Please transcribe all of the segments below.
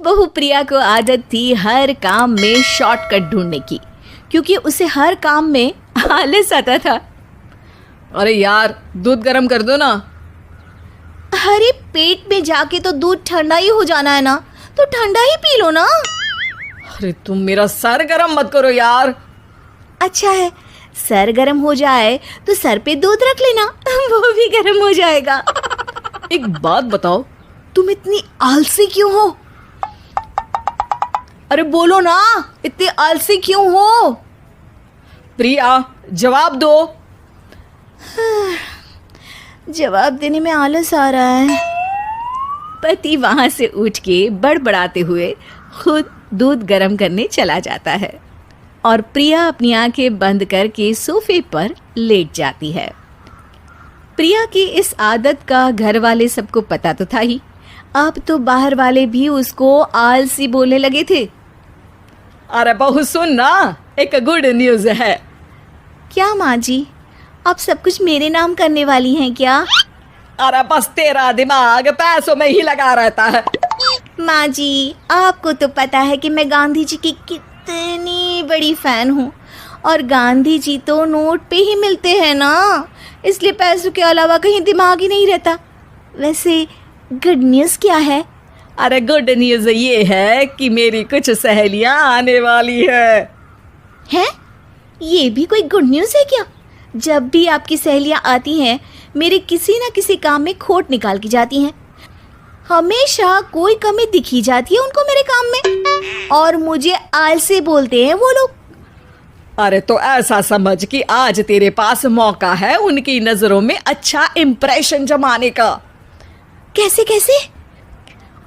बहू प्रिया को आदत थी हर काम में शॉर्टकट ढूंढने की, क्योंकि उसे हर काम में आलस आता था। अरे यार, दूध गर्म कर दो ना। अरे पेट में जाके तो दूध ठंडा ही हो जाना है ना, तो ठंडा ही पी लो ना। अरे तुम मेरा सर गर्म मत करो यार। अच्छा है, सर गर्म हो जाए तो सर पे दूध रख लेना, वो भी गर्म हो जाएगा। एक बात बताओ, तुम इतनी आलसी क्यों हो? अरे बोलो ना, इतनी आलसी क्यों हो? प्रिया, जवाब दो। जवाब देने में आलस आ रहा है। पति वहां से उठ के बड़बड़ाते हुए खुद दूध गर्म करने चला जाता है और प्रिया अपनी आंखें बंद करके सोफे पर लेट जाती है। प्रिया की इस आदत का घर वाले सबको पता तो था ही, अब तो बाहर वाले भी उसको आलसी बोलने लगे थे। अरे बहू सुन ना, एक गुड न्यूज है। क्या माँ जी, आप सब कुछ मेरे नाम करने वाली हैं क्या? अरे बस तेरा दिमाग पैसों में ही लगा रहता है। माँ जी, आपको तो पता है कि मैं गांधी जी की कितनी बड़ी फैन हूँ, और गांधी जी तो नोट पे ही मिलते हैं ना, इसलिए पैसों के अलावा कहीं दिमाग ही नहीं रहता। वैसे गुड न्यूज़ क्या है? अरे गुड न्यूज ये है कि मेरी कुछ सहेलियां आने वाली है। हैं? ये भी कोई गुड न्यूज़ है क्या? जब भी आपकी सहेलियां आती हैं, मेरे किसी न किसी काम में खोट निकाल की जाती हैं। हमेशा कोई कमी दिखी जाती है उनको मेरे काम में, और मुझे आलसी बोलते हैं वो लोग। अरे तो ऐसा समझ कि आज तेरे पास मौका है उनकी नजरों में अच्छा इम्प्रेशन जमाने का। कैसे कैसे?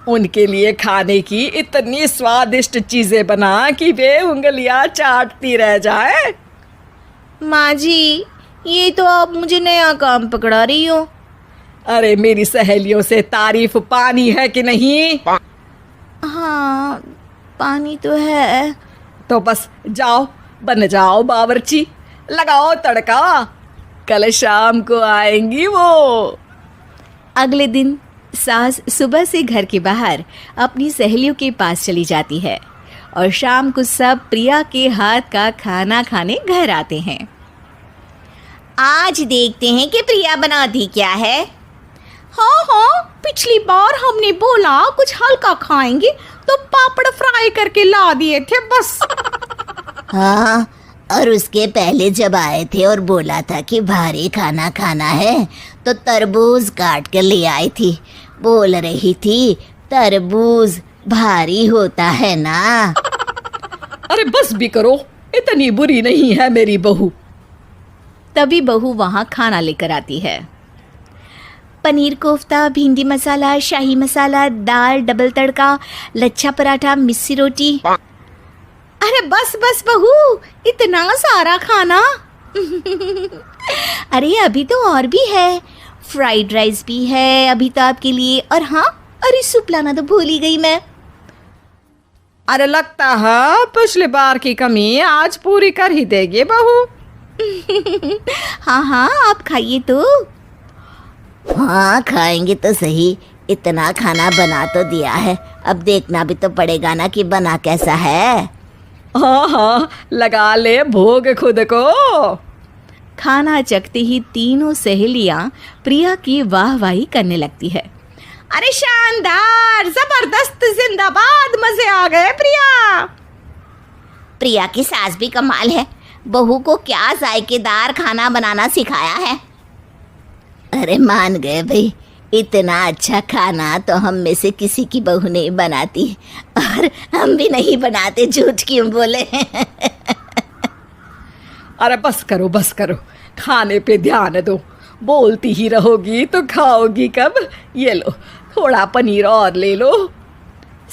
उनके लिए खाने की इतनी स्वादिष्ट चीजें बना कि वे उंगलियां चाटती रह जाए। माँ जी, ये तो आप मुझे नया काम पकड़ा रही हो। अरे मेरी सहेलियों से तारीफ पानी है कि नहीं? हाँ, पानी तो है। तो बस जाओ, बन जाओ बावर्ची, लगाओ तड़का, कल शाम को आएंगी वो। अगले दिन सास सुबह से घर के बाहर अपनी सहेलियों के पास चली जाती है, और शाम को सब प्रिया के हाथ का खाना खाने घर आते हैं। आज देखते हैं कि प्रिया बनाती क्या है। हाँ हाँ, पिछली बार हमने बोला कुछ हल्का खाएंगे तो पापड़ फ्राई करके ला दिए थे बस। हाँ, और उसके पहले जब आए थे और बोला था कि भारी खाना खाना है तो तरबूज काट कर ले आई थी। बोल रही थी तरबूज भारी होता है ना। अरे बस भी करो, इतनी बुरी नहीं है मेरी बहू। तभी बहू वहाँ खाना लेकर आती है। पनीर कोफ्ता, भिंडी मसाला, शाही मसाला, दाल, डबल तड़का, लच्छा पराठा, मिस्सी रोटी। अरे बस बस बहू, इतना सारा खाना। अरे अभी तो और भी है, फ्राइड राइस भी है अभी तो आपके लिए, और हाँ, अरे सूप लाना तो भूल ही गई मैं। अरे लगता है पिछली बार की कमी आज पूरी कर ही देगी बहू। हाँ हाँ, आप खाइए तो। हाँ, खाएंगे तो सही, इतना खाना बना तो दिया है, अब देखना भी तो पड़ेगा ना कि बना कैसा है। हाँ हाँ, लगा ले भोग खुद को। खाना चखते ही तीनों सहेलियां प्रिया की वाहवाही करने लगती है। अरे शानदार, जबरदस्त, जिंदाबाद, मजे आ गए प्रिया। प्रिया की सास भी कमाल है, बहू को क्या जायकेदार खाना बनाना सिखाया है। अरे मान गए भाई, इतना अच्छा खाना तो हम में से किसी की बहू नहीं बनाती, और हम भी नहीं बनाते, झूठ क्यों बोले। अरे बस करो बस करो, खाने पे ध्यान दो, बोलती ही रहोगी तो खाओगी कब। ये लो, थोड़ा पनीर और ले लो।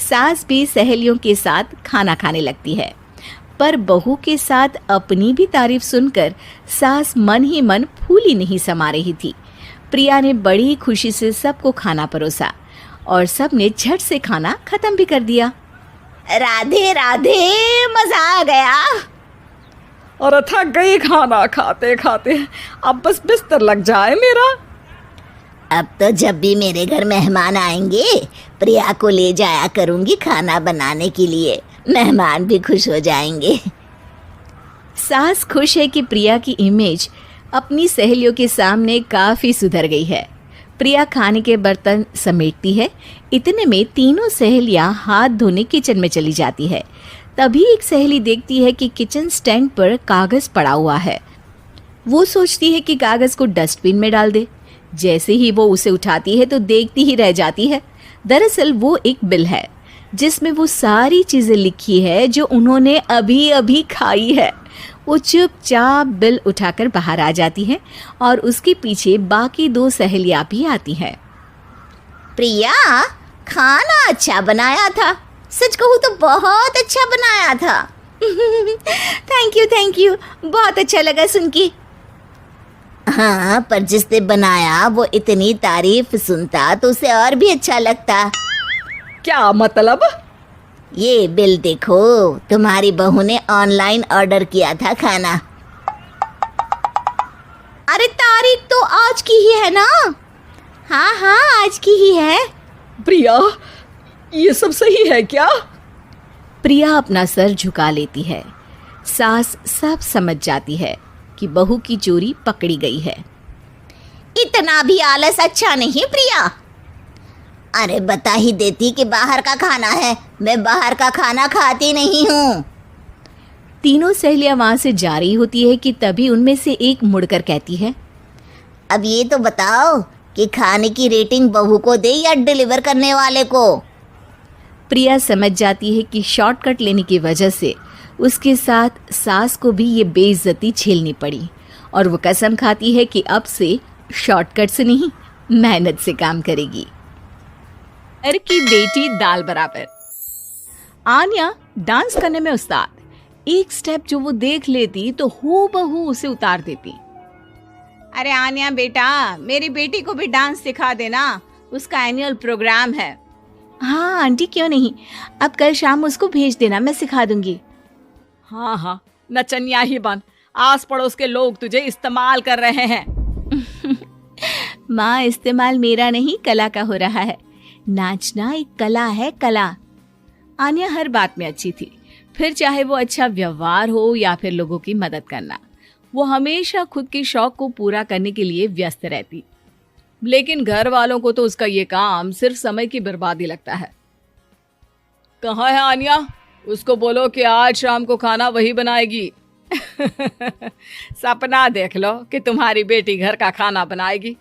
सास भी सहेलियों के साथ खाना खाने लगती है, पर बहू के साथ अपनी भी तारीफ सुनकर सास मन ही मन फूली नहीं समा रही थी। प्रिया ने बड़ी खुशी से सबको खाना परोसा, और सब ने झट से खाना खत्म भी कर दिया। राधे राधे, मजा आ गया। और थक गई खाना खाते खाते, अब बस बिस्तर लग जाए मेरा। अब तो जब भी मेरे घर मेहमान आएंगे प्रिया को ले जाया करूंगी खाना बनाने के लिए, मेहमान भी खुश हो जाएंगे। सास खुश है कि प्रिया की इमेज अपनी सहेलियों के सामने काफी सुधर गई है। प्रिया खाने के बर्तन समेटती है। इतने में तीनों सहेलियां हाथ धोने किचन में चली जाती है। तभी एक सहेली देखती है कि किचन स्टैंड पर कागज पड़ा हुआ है। वो सोचती है कि कागज को डस्टबिन में डाल दे। जैसे ही वो उसे उठाती है तो देखती ही रह जाती है। दरअसल वो एक बिल है जिसमें वो सारी चीजें लिखी है जो उन्होंने अभी अभी खाई है। वो चुपचाप बिल उठाकर बाहर आ जाती है और उसके पीछे बाकी दो सहेलियां भी आती हैं। प्रिया, खाना अच्छा बनाया था, सच कहूँ तो बहुत अच्छा बनाया था। थैंक यू, बहुत अच्छा लगा सुन के। हाँ, पर जिसने बनाया वो इतनी तारीफ सुनता तो उसे और भी अच्छा लगता। क्या मतलब? ये बिल देखो, तुम्हारी बहू ने ऑनलाइन ऑर्डर किया था खाना। अरे तारीख तो आज की ही है ना? हाँ आज की ही है। प्रिया, ये सब सही है क्या? प्रिया अपना सर झुका लेती है। सास सब समझ जाती है कि बहू की चोरी पकड़ी गई है। इतना भी आलस अच्छा नहीं प्रिया। अरे बता ही देती कि बाहर का खाना है, मैं बाहर का खाना खाती नहीं हूँ। तीनों सहेलियां वहां से जा रही होती है कि तभी उनमें से एक मुड़कर कहती है, अब ये तो बताओ कि खाने की रेटिंग बहू को दे या डिलीवर करने वाले को। प्रिया समझ जाती है कि शॉर्टकट लेने की वजह से उसके साथ सास को भी ये बेइज्जती झेलनी पड़ी और वो कसम खाती है कि अब से शॉर्टकट से नहीं, मेहनत से काम करेगी। घर की बेटी दाल बराबर। आन्या डांस करने में उस्ताद। एक स्टेप जो वो देख लेती तो हूबहू उसे उतार देती। अरे आन्या बेटा, मेरी बेटी को भी डांस सिखा देना, उसका एनुअल प्रोग्राम है। हाँ आंटी, क्यों नहीं, अब कल शाम उसको भेज देना, मैं सिखा दूंगी। हाँ, नचनिया ही बन, आस पड़ोस के लोग तुझे इस्तेमाल कर रहे हैं। माँ, इस्तेमाल मेरा नहीं कला का हो रहा है। नाचना एक कला है, कला। आन्या हर बात में अच्छी थी, फिर चाहे वो अच्छा व्यवहार हो या फिर लोगों की मदद करना। वो हमेशा खुद के शौक को पूरा करने के लिए व्यस्त रहती, लेकिन घर वालों को तो उसका ये काम सिर्फ समय की बर्बादी लगता है। कहाँ है आन्या? उसको बोलो कि आज शाम को खाना वही बनाएगी। सपना देख लो कि तुम्हारी बेटी घर का खाना बनाएगी।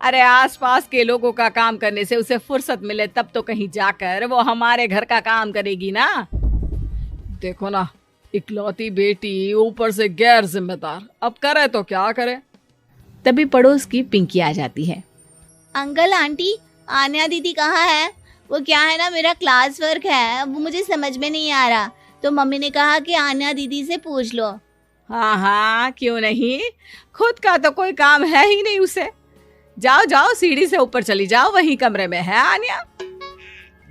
अरे आसपास के लोगों का काम करने से उसे फुर्सत मिले तब तो कहीं जाकर वो हमारे घर का काम करेगी ना। देखो ना, इकलौती बेटी, ऊपर से गैर जिम्मेदार, अब करे तो क्या करे। तभी पड़ोस की पिंकी आ जाती है। अंकल आंटी, आन्या दीदी कहाँ है? वो क्या है ना, मेरा क्लास वर्क है, वो मुझे समझ में नहीं आ रहा, तो मम्मी ने कहा कि आन्या दीदी से पूछ लो। हाँ, क्यों नहीं, खुद का तो कोई काम है ही नहीं उसे। जाओ, सीढ़ी से ऊपर चली जाओ, वही कमरे में है आन्या।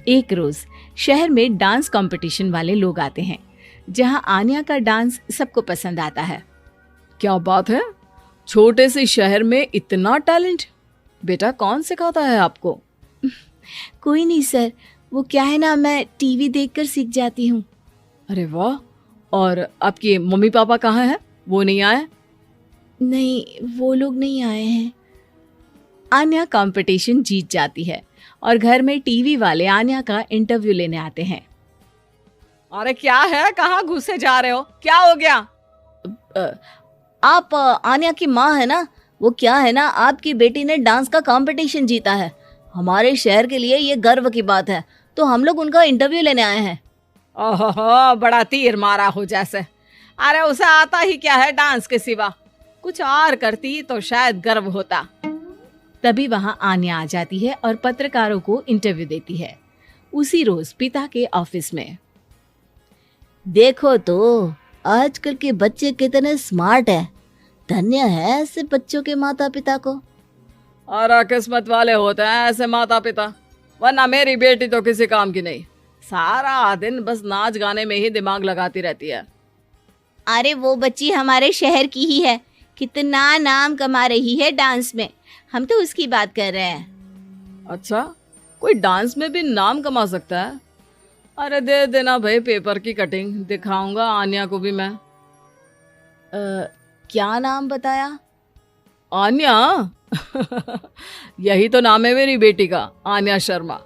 एक रोज शहर में डांस कंपटीशन वाले लोग आते हैं, जहां आन्या का डांस सबको पसंद आता है। क्या बात है, छोटे से शहर में इतना टैलेंट। बेटा, कौन सिखाता है आपको? कोई नहीं सर, वो क्या है ना, मैं टीवी देखकर सीख जाती हूँ। अरे वाह, और आपके मम्मी पापा कहाँ हैं? वो नहीं आए? नहीं, वो लोग नहीं आए हैं। आन्या कंपटीशन जीत जाती है और घर में टीवी वाले आन्या का इंटरव्यू लेने आते हैं। अरे क्या है, कहाँ घुसे जा रहे हो, क्या हो गया? आप आन्या की माँ है ना? वो क्या है ना, आपकी बेटी ने डांस का कंपटीशन जीता है, हमारे शहर के लिए ये गर्व की बात है, तो हम लोग उनका इंटरव्यू लेने आए हैं। ओहो, बड़ा तीर मारा हो जैसे। अरे उसे आता ही क्या है डांस के सिवा, कुछ और करती तो शायद गर्व होता। तभी वहां आन्या आ जाती है और पत्रकारों को इंटरव्यू देती है। उसी रोज पिता के ऑफिस में। देखो तो आजकल के बच्चे कितने स्मार्ट हैं, धन्य है ऐसे बच्चों के माता पिता को। और किस्मत वाले होते हैं ऐसे माता पिता, वरना मेरी बेटी तो किसी काम की नहीं, सारा दिन बस नाच गाने में ही दिमाग लगाती रहती है। अरे वो बच्ची हमारे शहर की ही है, कितना नाम कमा रही है डांस में, हम तो उसकी बात कर रहे हैं। अच्छा, कोई डांस में भी नाम कमा सकता है? अरे दे देना भाई पेपर की कटिंग, दिखाऊंगा आन्या को भी मैं। क्या नाम बताया? आन्या? यही तो नाम है मेरी बेटी का, आन्या शर्मा।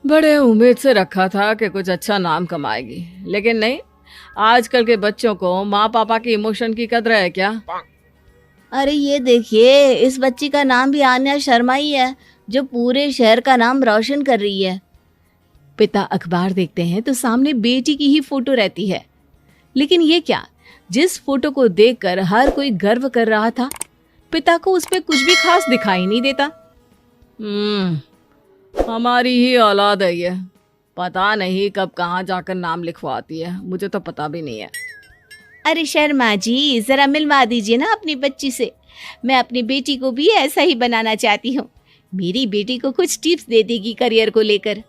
बड़े उम्मीद से रखा था कि कुछ अच्छा नाम कमाएगी, लेकिन नहीं। आजकल के बच्चों को माँ पापा की इमोशन की कदर है क्या? अरे ये देखिए, इस बच्ची का नाम भी आन्या शर्मा ही है, जो पूरे शहर का नाम रोशन कर रही है। पिता अखबार देखते हैं तो सामने बेटी की ही फोटो रहती है। लेकिन ये क्या, जिस फोटो को देखकर हर कोई गर्व कर रहा था, पिता को उस पे कुछ भी खास दिखाई नहीं देता। हमारी ही औलाद है ये, पता नहीं कब कहाँ जाकर नाम लिखवाती है, मुझे तो पता भी नहीं है। अरे शर्मा जी, जरा मिलवा दीजिए ना अपनी बच्ची से। मैं अपनी बेटी को भी ऐसा ही बनाना चाहती हूँ। मेरी बेटी को कुछ टिप्स दे देगी करियर को लेकर।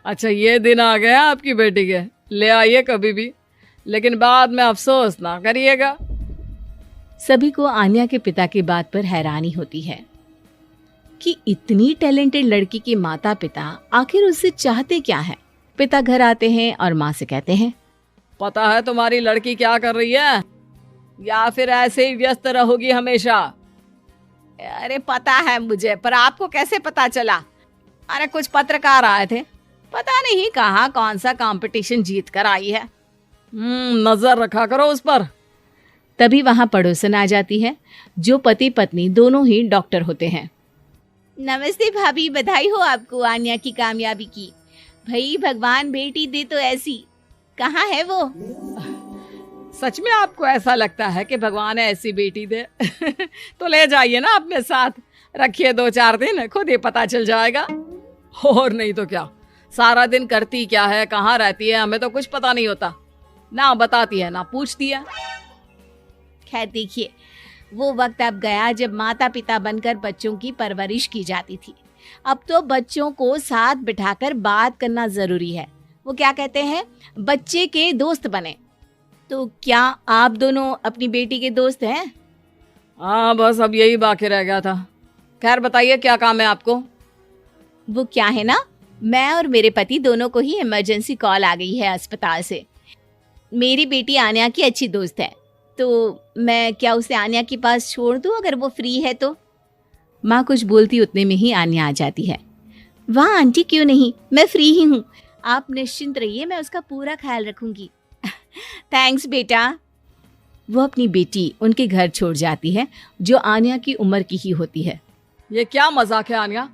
अच्छा, ये दिन आ गया आपकी बेटी के, ले आइए कभी भी, लेकिन बाद में अफसोस ना करिएगा। सभी को आन्या के पिता की बात पर हैरानी होती है कि इतनी टैलेंटेड लड़की के माता पिता आखिर उससे चाहते क्या है। पिता घर आते हैं और माँ से कहते हैं, पता है तुम्हारी लड़की क्या कर रही है, या फिर ऐसे ही व्यस्त रहोगी हमेशा? अरे पता है मुझे, पर आपको कैसे पता चला? अरे कुछ पत्रकार आए थे, पता नहीं कहाँ कौन सा कंपटीशन जीत कर आई है। नजर रखा करो उस पर। तभी वहां पड़ोसन आ जाती है, जो पति पत्नी दोनों ही डॉक्टर होते हैं। नमस्ते भाभी, बधाई हो आपको आन्या की कामयाबी की। भाई भगवान बेटी दे तो ऐसी। कहाँ है वो? सच में आपको ऐसा लगता है कि भगवान ऐसी बेटी दे? तो ले जाइए ना अपने साथ, रखिए 2-4 दिन, खुद ही पता चल जाएगा। और नहीं तो क्या, सारा दिन करती क्या है, कहाँ रहती है, हमें तो कुछ पता नहीं होता। ना बताती है ना पूछती है। खैर देखिए, वो वक्त अब गया जब माता पिता बनकर बच्चों की परवरिश की जाती थी। अब तो बच्चों को साथ बिठाकर बात करना जरूरी है। वो क्या कहते हैं, बच्चे के दोस्त बने। तो क्या आप दोनों अपनी बेटी के दोस्त हैं? हाँ, बस अब यही बाकी रह गया था। खैर बताइए, क्या काम है आपको? वो क्या है ना, मैं और मेरे पति दोनों को ही इमरजेंसी कॉल आ गई है अस्पताल से। मेरी बेटी आन्या की अच्छी दोस्त है, तो मैं क्या उसे आन्या के पास छोड़ दूं अगर वो फ्री है तो? माँ कुछ बोलती उतने में ही आन्या आ जाती है। वाह आंटी, क्यों नहीं, मैं फ्री ही हूँ। आप निश्चिंत रहिए, मैं उसका पूरा ख्याल रखूंगी। थैंक्स बेटा। वो अपनी बेटी उनके घर छोड़ जाती है, जो आन्या की उम्र की ही होती है। ये क्या मजाक है आन्या?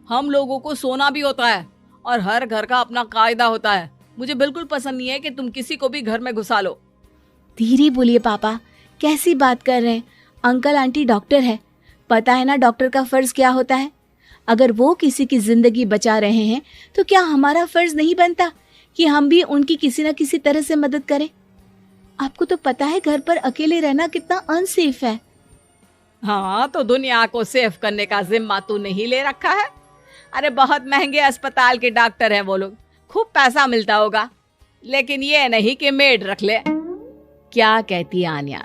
हम लोगों को सोना भी होता है और हर घर का अपना कायदा होता है। मुझे बिल्कुल पसंद नहीं है कि तुम किसी को भी घर में घुसा लो। धीरे बोलिए पापा, कैसी बात कर रहे हैं? अंकल आंटी डॉक्टर है, पता है ना डॉक्टर का फर्ज क्या होता है। अगर वो किसी की जिंदगी बचा रहे हैं तो क्या हमारा फर्ज नहीं बनता कि हम भी उनकी किसी न किसी तरह से मदद करें? आपको तो पता है घर पर अकेले रहना कितना अनसेफ है। हाँ, तो दुनिया को सेफ करने का जिम्मा तू नहीं ले रखा है? अरे बहुत महंगे अस्पताल के डॉक्टर हैं वो लोग, खूब पैसा मिलता होगा, लेकिन ये नहीं कि मेड रख ले। क्या कहती आन्या,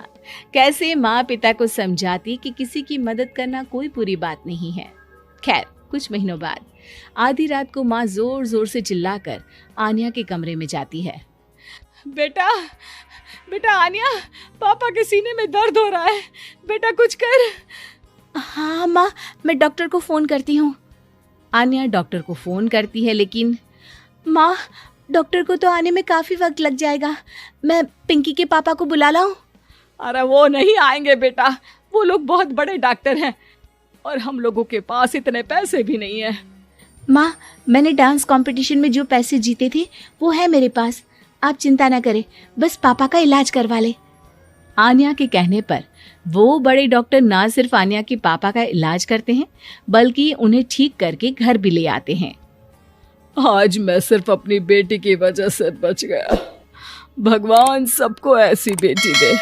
कैसे माँ पिता को समझाती कि किसी की मदद करना कोई बुरी बात नहीं है। खैर कुछ महीनों बाद आधी रात को माँ जोर जोर से चिल्लाकर आन्या के कमरे में जाती है। बेटा बेटा आन्या, पापा के सीने में दर्द हो रहा है, बेटा कुछ कर। हाँ माँ, मैं डॉक्टर को फोन करती हूँ। आन्या डॉक्टर को फोन करती है, लेकिन माँ डॉक्टर को तो आने में काफी वक्त लग जाएगा, मैं पिंकी के पापा को बुला लाऊं? अरे वो नहीं आएंगे बेटा, वो लोग बहुत बड़े डॉक्टर हैं और हम लोगों के पास इतने पैसे भी नहीं है। माँ, मैंने डांस कंपटीशन में जो पैसे जीते थे वो है मेरे पास, आप चिंता ना करें, बस पापा का इलाज करवा ले। आन्या के कहने पर वो बड़े डॉक्टर ना सिर्फ आन्या के पापा का इलाज करते हैं, बल्कि उन्हें ठीक करके घर भी ले आते हैं। आज मैं सिर्फ अपनी बेटी की वजह से बच गया। भगवान सबको ऐसी बेटी दे।